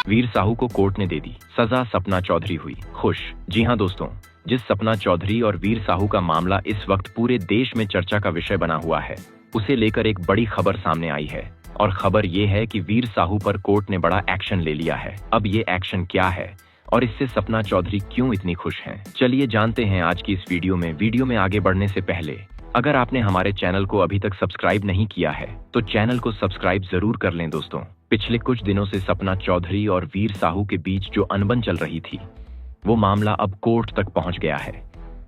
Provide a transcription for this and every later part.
वीर साहू को कोर्ट ने दे दी सजा, सपना चौधरी हुई खुश। जी हाँ दोस्तों, जिस सपना चौधरी और वीर साहू का मामला इस वक्त पूरे देश में चर्चा का विषय बना हुआ है, उसे लेकर एक बड़ी खबर सामने आई है। और खबर ये है कि वीर साहू पर कोर्ट ने बड़ा एक्शन ले लिया है। अब ये एक्शन क्या है और इससे सपना चौधरी क्यों इतनी खुश हैं? चलिए जानते हैं आज की इस वीडियो में। वीडियो में आगे बढ़ने से पहले अगर आपने हमारे चैनल को अभी तक सब्सक्राइब नहीं किया है तो चैनल को सब्सक्राइब जरूर कर लें दोस्तों। पिछले कुछ दिनों से सपना चौधरी और वीर साहू के बीच जो अनबन चल रही थी, वो मामला अब कोर्ट तक पहुंच गया है।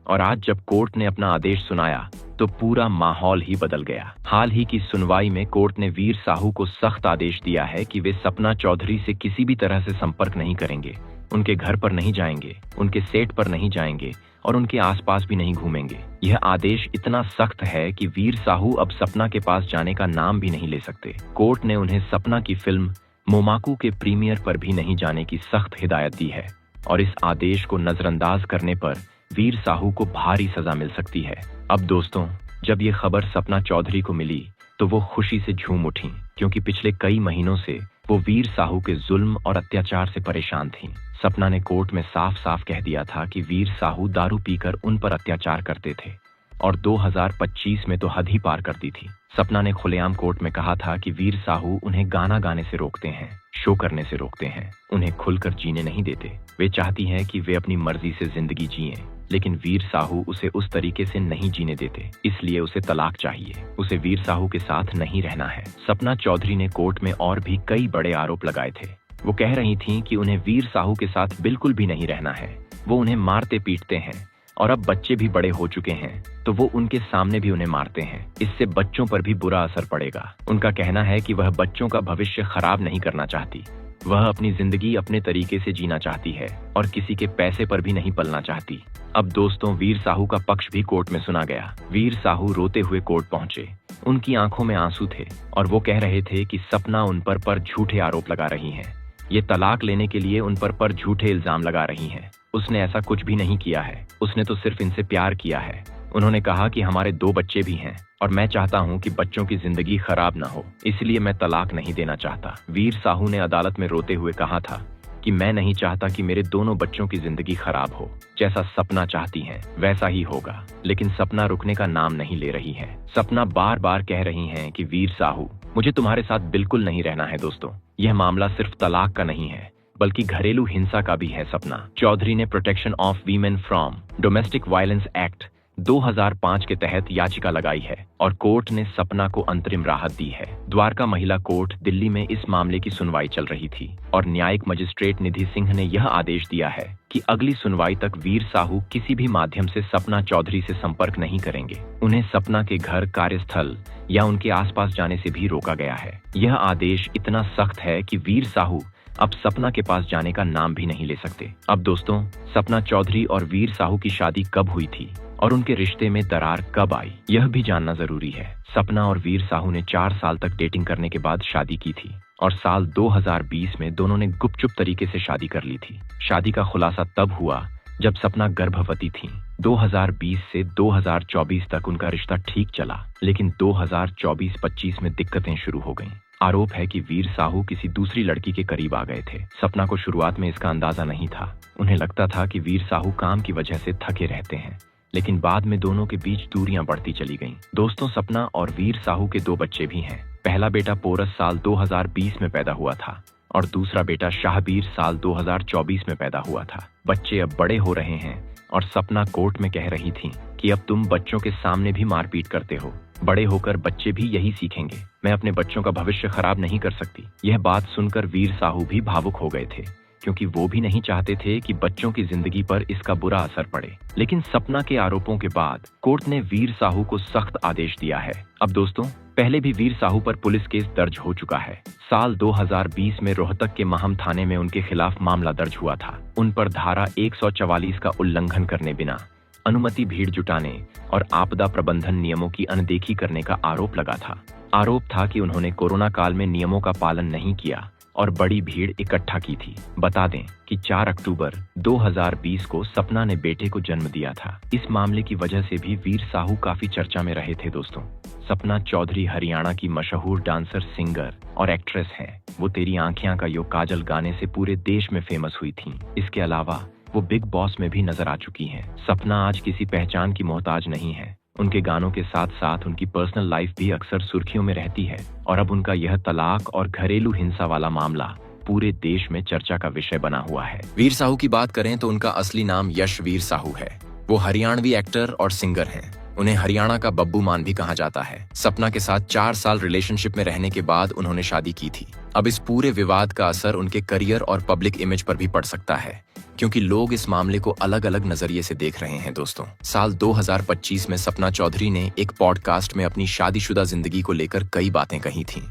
और आज जब कोर्ट ने अपना आदेश सुनाया तो पूरा माहौल ही बदल गया। हाल ही की सुनवाई में कोर्ट ने वीर साहू को सख्त आदेश दिया है कि वे सपना चौधरी से किसी भी तरह से संपर्क नहीं करेंगे, उनके घर पर नहीं जाएंगे, उनके सेट पर नहीं जाएंगे और उनके आसपास भी नहीं घूमेंगे। यह आदेश इतना सख्त है कि वीर साहू अब सपना के पास जाने का नाम भी नहीं ले सकते। कोर्ट ने उन्हें सपना की फिल्म मोमाकू के प्रीमियर पर भी नहीं जाने की सख्त हिदायत दी है। और इस आदेश को नजरअंदाज करने पर वीर साहू को भारी सजा मिल सकती है। अब दोस्तों, जब ये खबर सपना चौधरी को मिली तो वो खुशी से झूम उठी, क्योंकि पिछले कई महीनों से वो वीर साहू के जुल्म और अत्याचार से परेशान थीं। सपना ने कोर्ट में साफ साफ कह दिया था कि वीर साहू दारू पीकर उन पर अत्याचार करते थे और 2025 में तो हद ही पार कर दी थी। सपना ने खुलेआम कोर्ट में कहा था कि वीर साहू उन्हें गाना गाने से रोकते हैं, शो करने से रोकते हैं, उन्हें खुलकर जीने नहीं देते। वे चाहती हैं कि वे अपनी मर्जी से जिंदगी जिएं, लेकिन वीर साहू उसे उस तरीके से नहीं जीने देते, इसलिए उसे तलाक चाहिए। उसे वीर साहू के साथ नहीं रहना है। सपना चौधरी ने कोर्ट में और भी कई बड़े आरोप लगाए थे। वो कह रही थीं कि उन्हें वीर साहू के साथ बिल्कुल भी नहीं रहना है। वो उन्हें मारते पीटते हैं और अब बच्चे भी बड़े हो चुके हैं तो वो उनके सामने भी उन्हें मारते हैं। इससे बच्चों पर भी बुरा असर पड़ेगा। उनका कहना है कि वह बच्चों का भविष्य खराब नहीं करना चाहती। वह अपनी जिंदगी अपने तरीके से जीना चाहती है और किसी के पैसे पर भी नहीं पलना चाहती। अब दोस्तों, वीर साहू का पक्ष भी कोर्ट में सुना गया। वीर साहू रोते हुए कोर्ट पहुंचे। उनकी आंखों में आंसू थे और वो कह रहे थे कि सपना उन पर झूठे आरोप लगा रही हैं। ये तलाक लेने के लिए उन पर झूठे इल्जाम लगा रही हैं। उसने ऐसा कुछ भी नहीं किया है, उसने तो सिर्फ इनसे प्यार किया है। उन्होंने कहा कि हमारे 2 बच्चे भी हैं और मैं चाहता हूं कि बच्चों की जिंदगी खराब ना हो, इसलिए मैं तलाक नहीं देना चाहता। वीर साहू ने अदालत में रोते हुए कहा था कि मैं नहीं चाहता कि मेरे दोनों बच्चों की जिंदगी खराब हो। जैसा सपना चाहती हैं वैसा ही होगा। लेकिन सपना रुकने का नाम नहीं ले रही है। सपना बार बार कह रही हैं कि वीर साहू, मुझे तुम्हारे साथ बिल्कुल नहीं रहना है। दोस्तों, यह मामला सिर्फ तलाक का नहीं है बल्कि घरेलू हिंसा का भी है। सपना चौधरी ने protection of women from domestic violence act 2005 के तहत याचिका लगाई है और कोर्ट ने सपना को अंतरिम राहत दी है। द्वारका महिला कोर्ट दिल्ली में इस मामले की सुनवाई चल रही थी और न्यायिक मजिस्ट्रेट निधि सिंह ने यह आदेश दिया है कि अगली सुनवाई तक वीर साहू किसी भी माध्यम से सपना चौधरी से संपर्क नहीं करेंगे। उन्हें सपना के घर, कार्यस्थल या उनके आसपास जाने से भी रोका गया है। यह आदेश इतना सख्त है कि वीर साहू अब सपना के पास जाने का नाम भी नहीं ले सकते। अब दोस्तों, सपना चौधरी और वीर साहू की शादी कब हुई थी और उनके रिश्ते में दरार कब आई, यह भी जानना जरूरी है। सपना और वीर साहू ने 4 साल तक डेटिंग करने के बाद शादी की थी और साल 2020 में दोनों ने गुपचुप तरीके से शादी कर ली थी। शादी का खुलासा तब हुआ जब सपना गर्भवती थी। 2020 से 2024 तक उनका रिश्ता ठीक चला, लेकिन 2024-25 में दिक्कतें शुरू हो गईं। आरोप है कि वीर साहू किसी दूसरी लड़की के करीब आ गए थे। सपना को शुरुआत में इसका अंदाजा नहीं था। उन्हें लगता था कि वीर साहू काम की वजह से थके रहते हैं, लेकिन बाद में दोनों के बीच दूरियां बढ़ती चली गईं। दोस्तों, सपना और वीर साहू के 2 बच्चे भी हैं। पहला बेटा पोरस साल 2020 में पैदा हुआ था और दूसरा बेटा शाहबीर साल 2024 में पैदा हुआ था। बच्चे अब बड़े हो रहे हैं और सपना कोर्ट में कह रही थी कि अब तुम बच्चों के सामने भी मारपीट करते हो। बड़े होकर बच्चे भी यही सीखेंगे। मैं अपने बच्चों का भविष्य खराब नहीं कर सकती। यह बात सुनकर वीर साहू भी भावुक हो गए थे, क्योंकि वो भी नहीं चाहते थे कि बच्चों की जिंदगी पर इसका बुरा असर पड़े। लेकिन सपना के आरोपों के बाद कोर्ट ने वीर साहू को सख्त आदेश दिया है। अब दोस्तों, पहले भी वीर साहू पर पुलिस केस दर्ज हो चुका है। साल 2020 में रोहतक के महम थाने में उनके खिलाफ मामला दर्ज हुआ था। उन पर धारा 144 का उल्लंघन करने बिना अनुमति, भीड़ जुटाने और आपदा प्रबंधन नियमों की अनदेखी करने का आरोप लगा था। आरोप था कि उन्होंने कोरोना काल में नियमों का पालन नहीं किया और बड़ी भीड़ इकट्ठा की थी। बता दें कि 4 अक्टूबर 2020 को सपना ने बेटे को जन्म दिया था। इस मामले की वजह से भी वीर साहू काफी चर्चा में रहे थे दोस्तों। सपना चौधरी हरियाणा की मशहूर डांसर, सिंगर और एक्ट्रेस हैं। वो तेरी आंखें का यो काजल गाने से पूरे देश में फेमस हुई थीं। इसके अलावा वो बिग बॉस में भी नजर आ चुकी हैं। सपना आज किसी पहचान की मोहताज नहीं है। उनके गानों के साथ साथ उनकी पर्सनल लाइफ भी अक्सर सुर्खियों में रहती है और अब उनका यह तलाक और घरेलू हिंसा वाला मामला पूरे देश में चर्चा का विषय बना हुआ है। वीर साहू की बात करें तो उनका असली नाम यश वीर साहू है। वो हरियाणवी एक्टर और सिंगर हैं। उन्हें हरियाणा का बब्बू मान भी कहा जाता है। सपना के साथ 4 साल रिलेशनशिप में रहने के बाद उन्होंने शादी की थी। अब इस पूरे विवाद का असर उनके करियर और पब्लिक इमेज पर भी पड़ सकता है, क्योंकि लोग इस मामले को अलग अलग नजरिए से देख रहे हैं दोस्तों। साल 2025 में सपना चौधरी ने एक पॉडकास्ट में अपनी शादीशुदा जिंदगी को लेकर कई बातें कही थीं।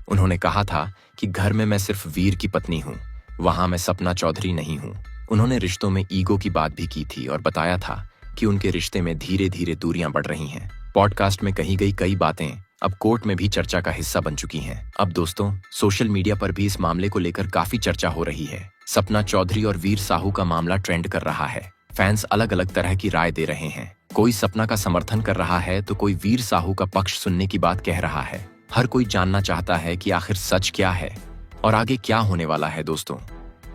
उन्होंने कहा था कि घर में मैं सिर्फ वीर की पत्नी हूँ, वहां मैं सपना चौधरी नहीं हूँ। उन्होंने रिश्तों में ईगो की बात भी की थी और बताया था कि उनके रिश्ते में धीरे धीरे दूरियां बढ़ रही हैं। पॉडकास्ट में कही गई कई बातें अब कोर्ट में भी चर्चा का हिस्सा बन चुकी हैं। अब दोस्तों, सोशल मीडिया पर भी इस मामले को लेकर काफी चर्चा हो रही है। सपना चौधरी और वीर साहू का मामला ट्रेंड कर रहा है। फैंस अलग अलग तरह की राय दे रहे हैं। कोई सपना का समर्थन कर रहा है तो कोई वीर साहू का पक्ष सुनने की बात कह रहा है। हर कोई जानना चाहता है कि आखिर सच क्या है और आगे क्या होने वाला है दोस्तों।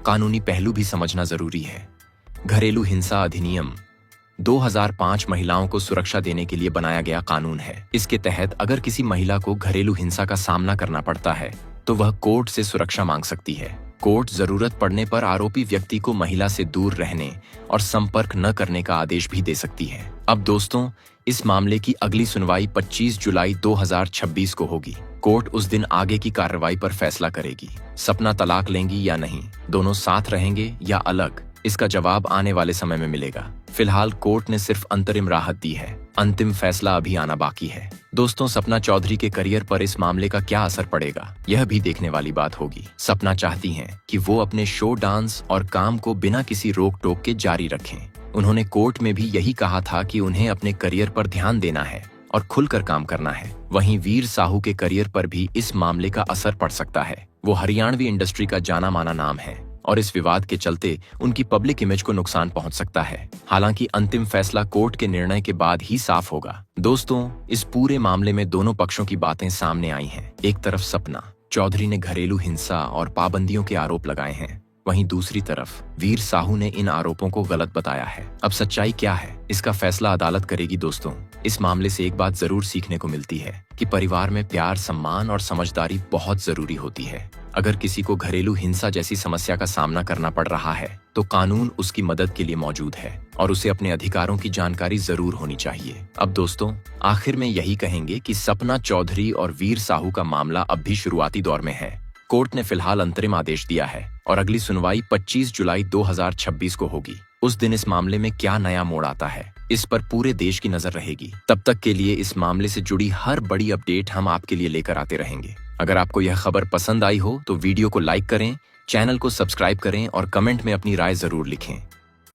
कानूनी पहलू भी समझना जरूरी है। घरेलू हिंसा अधिनियम 2005 महिलाओं को सुरक्षा देने के लिए बनाया गया कानून है। इसके तहत अगर किसी महिला को घरेलू हिंसा का सामना करना पड़ता है तो वह कोर्ट से सुरक्षा मांग सकती है। कोर्ट जरूरत पड़ने पर आरोपी व्यक्ति को महिला से दूर रहने और संपर्क न करने का आदेश भी दे सकती है। अब दोस्तों, इस मामले की अगली सुनवाई 25 जुलाई 2026 को होगी। कोर्ट उस दिन आगे की कार्रवाई पर फैसला करेगी। सपना तलाक लेंगी या नहीं, दोनों साथ रहेंगे या अलग, इसका जवाब आने वाले समय में मिलेगा। फिलहाल कोर्ट ने सिर्फ अंतरिम राहत दी है। अंतिम फैसला अभी आना बाकी है। दोस्तों, सपना चौधरी के करियर पर इस मामले का क्या असर पड़ेगा, यह भी देखने वाली बात होगी। सपना चाहती हैं कि वो अपने शो, डांस और काम को बिना किसी रोक टोक के जारी रखें। उन्होंने कोर्ट में भी यही कहा था कि उन्हें अपने करियर पर ध्यान देना है और खुलकर काम करना है। वहीं वीर साहू के करियर पर भी इस मामले का असर पड़ सकता है। वो हरियाणवी इंडस्ट्री का जाना माना नाम है और इस विवाद के चलते उनकी पब्लिक इमेज को नुकसान पहुंच सकता है। हालांकि अंतिम फैसला कोर्ट के निर्णय के बाद ही साफ होगा। दोस्तों, इस पूरे मामले में दोनों पक्षों की बातें सामने आई हैं। एक तरफ सपना चौधरी ने घरेलू हिंसा और पाबंदियों के आरोप लगाए हैं, वहीं दूसरी तरफ वीर साहू ने इन आरोपों को गलत बताया है। अब सच्चाई क्या है, इसका फैसला अदालत करेगी। दोस्तों, इस मामले से एक बात जरूर सीखने को मिलती है कि परिवार में प्यार, सम्मान और समझदारी बहुत जरूरी होती है। अगर किसी को घरेलू हिंसा जैसी समस्या का सामना करना पड़ रहा है तो कानून उसकी मदद के लिए मौजूद है और उसे अपने अधिकारों की जानकारी जरूर होनी चाहिए। अब दोस्तों, आखिर में यही कहेंगे कि सपना चौधरी और वीर साहू का मामला अब भी शुरुआती दौर में है। कोर्ट ने फिलहाल अंतरिम आदेश दिया है और अगली सुनवाई 25 जुलाई 2026 को होगी। उस दिन इस मामले में क्या नया मोड़ आता है, इस पर पूरे देश की नजर रहेगी। तब तक के लिए इस मामले से जुड़ी हर बड़ी अपडेट हम आपके लिए लेकर आते रहेंगे। अगर आपको यह खबर पसंद आई हो तो वीडियो को लाइक करें, चैनल को सब्सक्राइब करें और कमेंट में अपनी राय जरूर लिखें।